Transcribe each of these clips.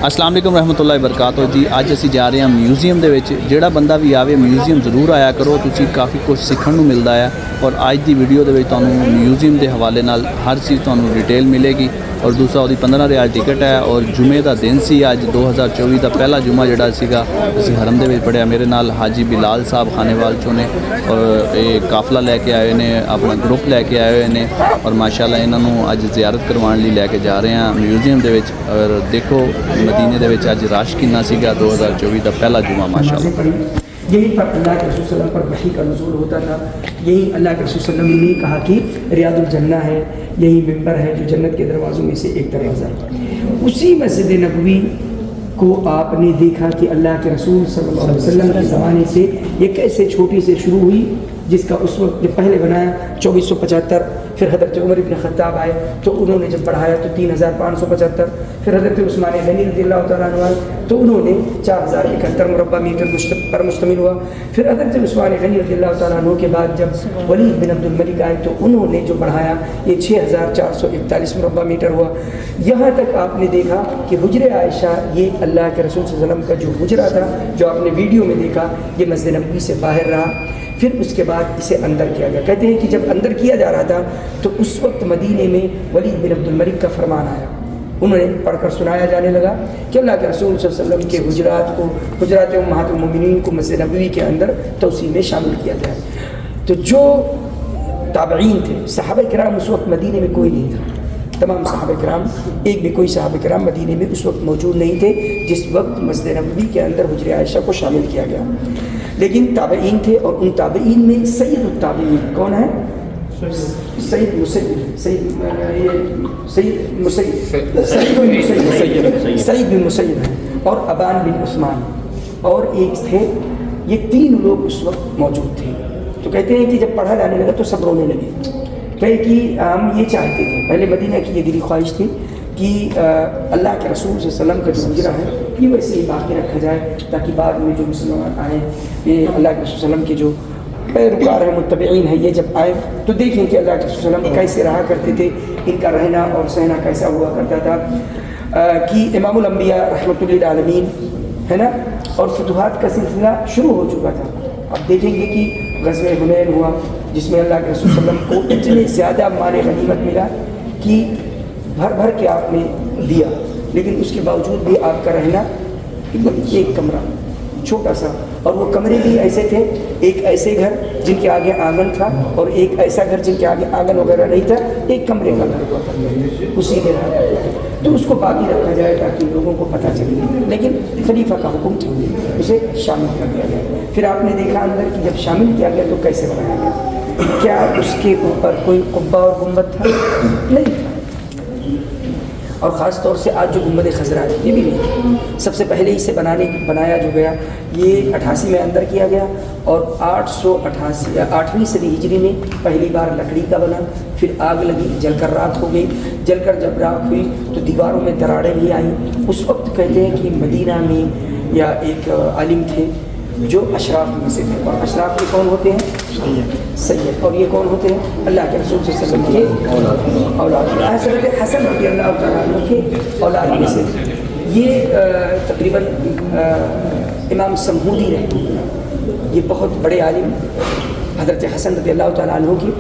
अस्सलाम वालेकुम रहमतुल्लाहि वबरकातुहू जी। अज असी जा रहे हैं म्यूजियम दे विच। जिहड़ा बंदा भी आवे म्यूजियम जरूर आया करो, तुसी काफ़ी कुछ सीखण नूं मिलदा है। और अज दी वीडियो दे विच तुहानूं म्यूजियम के हवाले नाल हर चीज़ तुहानूं डिटेल मिलेगी। और दूसरा उसकी 15 रियाल टिकट है। और जुमे का दिन सी अज 2024 का पहला जुमा जिहड़ा सीगा असीं हरम दे विच पढ़िया। मेरे नाल हाजी बिलाल साहब खानेवाल चों ने और ये काफला लैके आए ने, अपना ग्रुप लैके आए हुए ने और माशाअल्लाह इन्हां नूं अज ज़ियारत करवाउण लई लैके जा रहे हैं म्यूजियम दे विच। और देखो मदीने दे विच अज रश कितना सीगा 2024 का पहला जुमा माशाअल्लाह। यहीं पर अल्लाह के रसूल सल्लल्लाहु अलैहि वसल्लम पर वही का नुज़ूल होता था। यही अल्लाह के रसूल सल्लल्लाहु अलैहि वसल्लम ने कहा कि रियादुल जन्ना है, यही मिंबर है जो जन्नत के दरवाज़ों में से एक दरवाज़ा है। उसी मस्जिद नबवी को आपने देखा कि अल्लाह के रसूल सल्लल्लाहु अलैहि वसल्लम के ज़माने से ये कैसे छोटी से शुरू हुई, जिसका उस वक्त जब पहले बनाया 2475, फिर हज़रत उमर इब्न ख़त्ताब आए तो उन्होंने जब बढ़ाया तो 3575, फिर हज़रत उस्मान गनी रज़ियल्लाहु तआला अन्हु आए तो उन्होंने 4071 मुरब्बा मीटर पर मुश्तमिल हुआ। फिर हज़रत उस्मान गनी रज़ियल्लाहु तआला अन्हु के बाद जब वलीद बिन अब्दुल मलिक आए तो उन्होंने जो बढ़ाया ये 6441 मुरब्बा मीटर हुआ। यहाँ तक आपने देखा कि हुजरे आयशा, ये अल्लाह के रसूल सल्लल्लाहु अलैहि वसल्लम का जो हुजरा था जो आपने वीडियो में देखा, ये मस्जिद नबवी से बाहर रहा। फिर उसके बाद इसे अंदर किया गया। कहते हैं कि जब अंदर किया जा रहा था तो उस वक्त मदीने में वलीद बिन अब्दुल मलिक का फरमान आया। उन्होंने पढ़कर सुनाया जाने लगा कि अल्लाह के रसूल सल्लल्लाहु अलैहि वसल्लम के हुजरात को, हुजरात उम्महातुल मोमिनीन को मस्जिद नबवी के अंदर तौसील में शामिल किया जाए। तो जो ताबईन थे, सहाबा किराम, उस वक्त मदीने में कोई नहीं था। तमाम सहाबा किराम, एक भी कोई सहाबा किराम मदीने में उस वक्त मौजूद नहीं थे जिस वक्त मस्जिद नबवी के अंदर हुजरे आयशा को शामिल किया गया। लेकिन ताबईन थे और उन ताबईन में सैयद ताबईन कौन है? सैयद बिन मुसैयब है और अबान बिन उस्मान और एक थे। ये तीन लोग उस वक्त मौजूद थे। तो कहते हैं कि जब पढ़ा जाने लगा तो सब रोने लगे। कहे कि हम ये चाहते थे, पहले मदीना की ये दिली ख्वाहिश थी कि अल्लाह के रसूल सल्लल्लाहु अलैहि वसल्लम का जो हुजरा है ये वैसे ही बाकी रखा जाए ताकि बाद में जो मुसलमान आए, ये अल्लाह के रसूल सल्लल्लाहु अलैहि वसल्लम के जो पैरोकार है, मुत्तबईन है, ये जब आए तो देखें कि अल्लाह के रसूल सल्लल्लाहु अलैहि वसल्लम कैसे रहा करते थे, इनका रहना और सहना कैसा हुआ करता था। कि इमामुल अंबिया रहमतुल लिल आलमीन है ना, और फतुहात का सिलसिला शुरू हो चुका था। अब देखेंगे कि ग़ज़वे हुनैन हुआ जिसमें अल्लाह के रसूल सल्लल्लाहु अलैहि वसल्लम को इतने ज़्यादा माल गनीमत मिला कि भर भर के आपने दिया, लेकिन उसके बावजूद भी आपका रहना एकदम एक कमरा छोटा सा, और वो कमरे भी ऐसे थे, एक ऐसे घर जिनके आगे आंगन था और एक ऐसा घर जिनके आगे आंगन वगैरह नहीं था, एक कमरे का घर हुआ था, उसी में रहा। तो उसको बाकी रखा जाए ताकि लोगों को पता चले, लेकिन खलीफा का हुक्म था, उसे शामिल कर दिया गया। फिर आपने देखा अंदर कि जब शामिल किया गया तो कैसे बनाया गया। क्या उसके ऊपर कोई कुब्बा और गुंबद था? नहीं था। और ख़ास तौर से आज जो गुंबद खज़रा है ये भी नहीं। सबसे पहले इसे बनाया जो गया ये 88 में अंदर किया गया और 888 सदी हिजरी में पहली बार लकड़ी का बना। फिर आग लगी, जलकर राख हो गई। जलकर जब राख हुई तो दीवारों में दरारें भी आईं। उस वक्त कहते हैं कि मदीना में या एक आलिम थे जो अशराफ में से थे, और अशराफ ये कौन होते हैं? सैयद। और ये कौन होते हैं? अल्लाह के रसूल सल्लल्लाहु अलैहि वसल्लम के औलाद, हज़रत हसन रज़ियल्लाहु तआला अन्हु के औलाद में से। ये तकरीबन इमाम समूदी रहे, ये बहुत बड़े आलिम हज़रत हसन रज़ियल्लाहु तआला अन्हु की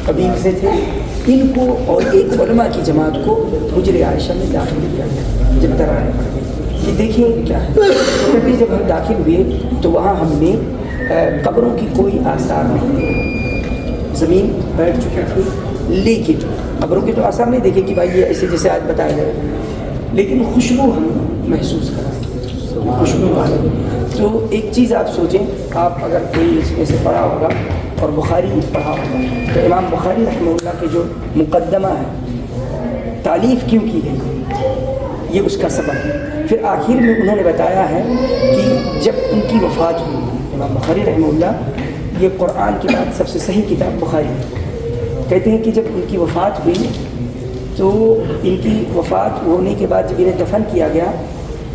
कबील से थे। इनको और एक उलमा की जमात को हुजरे आयशा में दाखिल किया गया जब दरारें पड़ गई। कि देखिए क्या है, कभी जब हम दाखिल हुए तो वहाँ हमने कब्रों की कोई आसार नहीं देखा, ज़मीन बैठ चुकी थी, लेकिन कब्रों के तो आसार नहीं देखे कि भाई ये ऐसे जैसे आज बताया गया, लेकिन खुशबू हम महसूस करा, खुशबू आ रही। तो एक चीज़ आप सोचें, आप अगर कोई इसमें से पढ़ा होगा और बुखारी पढ़ा होगा तो इमाम बुखारी रहमतुल्लाह के जो मुक़द्दमा है, तालीफ़ क्यों की गई, ये उसका सबब है। फिर आखिर में उन्होंने बताया है कि जब उनकी वफ़ात हुई, इमाम बुखारी रहमतुल्लाह, ये कुरान की बात सबसे सही किताब बुखारी है। कहते हैं कि जब उनकी वफ़ात हुई तो इनकी वफ़ात होने के बाद जब इन्हें दफन किया गया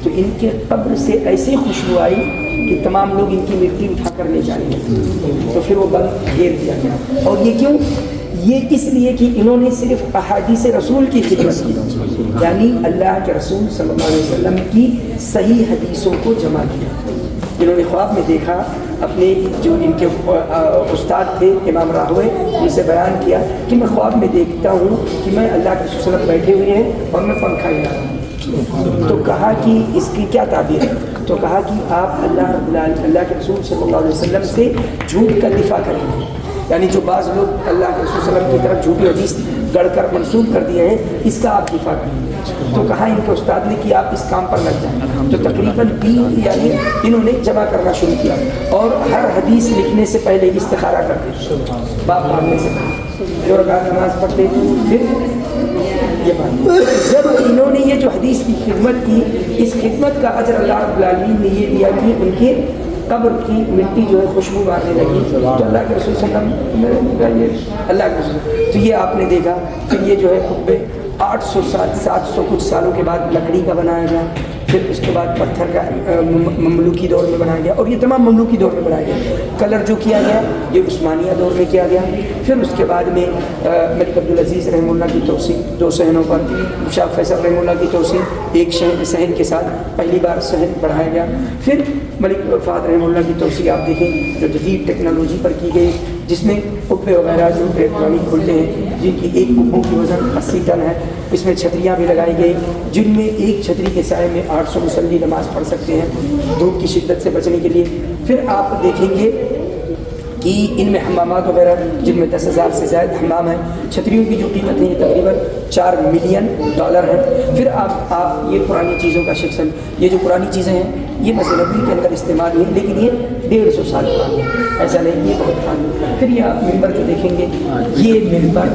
तो इनके कब्र से ऐसी खुशबू आई कि तमाम लोग इनकी मिट्टी उठा कर ले जाने लगे। तो फिर वो बंद घेर दिया गया। और ये क्यों? یہ اس لیے کہ انہوں نے صرف احادیث رسول کی خدمت کی، یعنی اللہ کے رسول صلی اللہ علیہ وسلم کی صحیح حدیثوں کو جمع کیا۔ انہوں نے خواب میں دیکھا، اپنے جو ان کے استاد تھے امام راہوے، ان سے بیان کیا کہ میں خواب میں دیکھتا ہوں کہ میں اللہ کے رسول صلی اللہ علیہ وسلم بیٹھے ہوئے ہیں اور میں پنکھا ہلا رہا ہوں۔ تو کہا کہ اس کی کیا تعبیر ہے؟ تو کہا کہ آپ اللہ کے رسول صلی اللہ علیہ وسلم سے جھوٹ کا دفاع کریں گے، یعنی جو بعض لوگ اللہ کے رسول صلی اللہ علیہ وسلم کی طرف جھوٹی حدیث گڑھ کر منسوخ کر دیے ہیں، اس کا آپ دفاع کریں گے۔ تو کہا ان کے استاد نے کہ آپ اس کام پر لگ جائیں۔ تو تقریباً 20 یعنی انہوں نے جمع کرنا شروع کیا، اور ہر حدیث لکھنے سے پہلے استخارہ کرتے، باپ مانگنے سے پہلے 2 رکعت نماز پڑھتے، پھر یہ بات جب انہوں نے یہ جو حدیث کی خدمت کی، اس خدمت کا اجر اللہ رب العالمین نے یہ دیا کہ ان کے قبر کی مٹی جو ہے خوشبو مارنے لگی، تو اللہ کے رسول صلی اللہ علیہ وسلم یہ اللہ کے رسول، تو یہ آپ نے دیکھا۔ پھر یہ جو ہے قبے 800 سال 700 کچھ سالوں کے بعد لکڑی کا بنایا گیا، پھر اس کے بعد پتھر کا مملوکی دور میں بنایا گیا، اور یہ تمام مملوکی دور میں بنایا گیا۔ کلر جو کیا گیا یہ عثمانیہ دور میں کیا گیا، پھر اس کے بعد میں ملک عبدالعزیز رحمہ اللہ کی توسیع 2 صحنوں پر، شاہ فیصل رحمہ اللہ کی توسیع 1 صحن کے ساتھ پہلی بار صحن بڑھایا گیا، پھر ملک فہد رحمہ اللہ کی توسیع آپ دیکھیں جو جدید ٹیکنالوجی پر کی گئی، جس میں قبے وغیرہ جو الیکٹرانک کھلتے ہیں، جن کی ایک قبوں کی وزن 80 ٹن ہے، اس میں چھتریاں بھی لگائی گئی، جن میں ایک چھتری کے سائے میں 800 مصلی نماز پڑھ سکتے ہیں دھوپ کی شدت سے بچنے کے لیے۔ پھر آپ دیکھیں گے کہ ان میں حمامات وغیرہ جن میں 10,000 سے زائد حمام ہیں، چھتریوں کی جو قیمت ہے یہ تقریباً $4 ملین ہے۔ پھر آپ یہ پرانی چیزوں کا سیکشن، یہ جو پرانی چیزیں ہیں یہ مسجد نبوی کے اندر استعمال ہوئی، لیکن یہ 150 سال پرانی ہے، ایسا نہیں، یہ بہت پرانی ہے۔ پھر یہ آپ ممبر جو دیکھیں گے، یہ ممبر